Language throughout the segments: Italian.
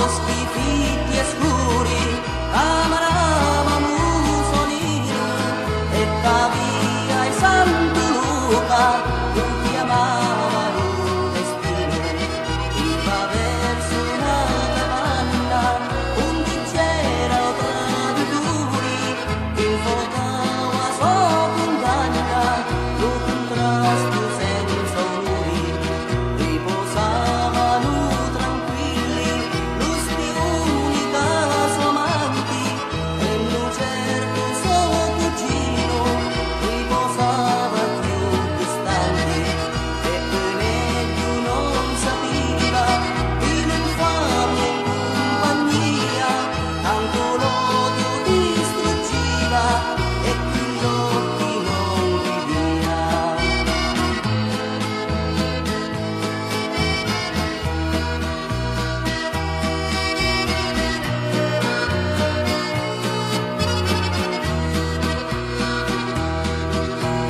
boschi fitti e scuri, amarava Mussolino e Pavia e Santo Luca, tutti amavano destino. Iva verso una capanna, onde c'era traditori, che infogava sua condanna, lo contrasto senza onori, riposavano tranquilli, lo spioni da suo amanti, e non certo suo cugino, riposava più distanti, e meglio non sapeva, in infamia e compagnia, tanto l'odio distruggiva, e chi l'occhi non vivia.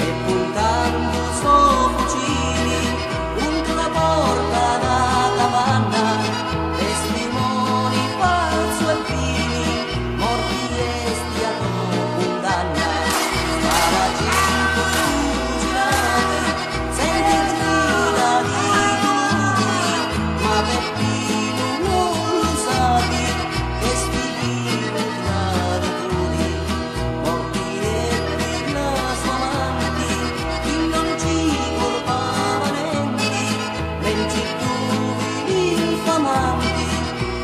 E puntando suo fucile contro la porta da capanna, testimoni falso e vili, morti e stiato condanna. Spara 5 fucilati, sente grida di dolori, ma Peppino non lo sapi, questi vivi traditori, morti e per la sua amanti, chi non ci colpava niente, menci tu infamanti,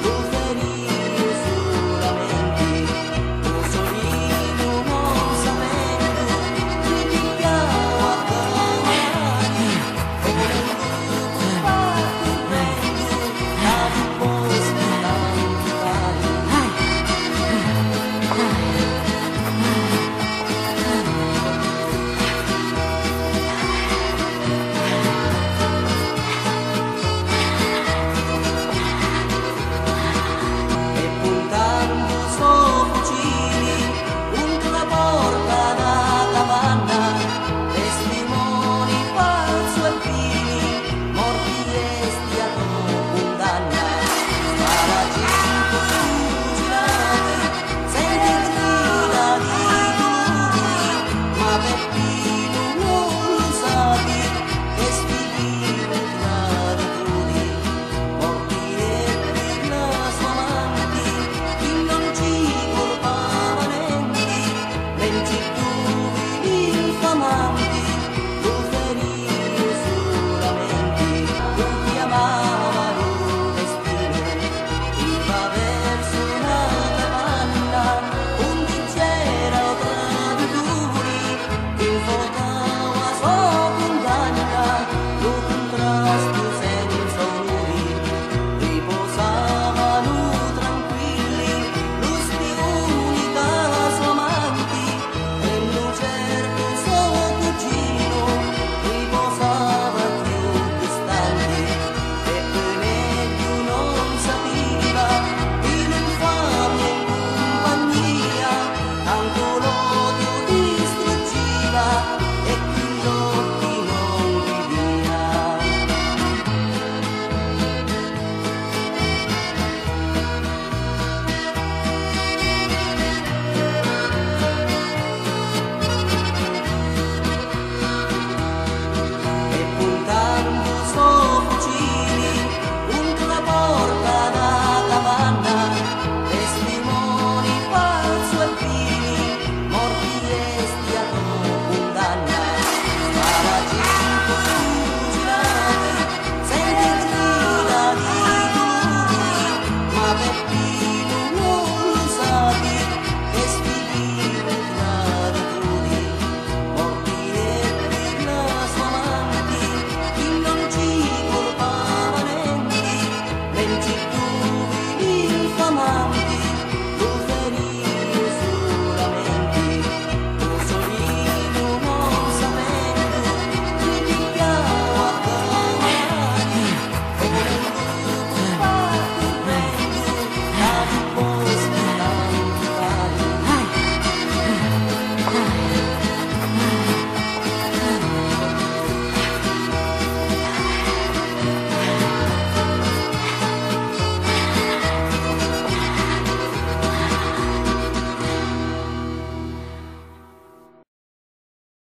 lo ferivo solamente, Mussolino non sapendo, li picchiava a cavalli, come un lupo fatto correndo, da un bosco tanti pali. E puntando suo fucile contro la porta da capanna, testimoni falso e vili, morti e stiato condanna. Spara 5 fucilati, sente grida di dolori, ma Peppino non lo sapi, questi vivi traditori, morti e per la sua amanti, chi non ci colpava niente, menci tu infamanti, lo ferivo solamente, tutti amavano destino. Iva verso una capanna, onde c'era traditori, che infogava sua condanna, lo contrasto senza onori, riposavano tranquilli, lo spioni da suo amanti, e non certo suo cugino, riposava più distanti, e meglio non sapeva, in infamia e compagnia, tanto l'odio distruggiva, e chi l'occhi non vivia. E puntando suo fucile contro la porta da capanna, testimoni falso e vili, morti e stiato condanna. Spara 5 fucilati, sente grida di dolori, ma Peppino non lo sapi, questi vivi traditori, morti e per la sua amanti, chi non ci colpava niente, menci tu infamanti.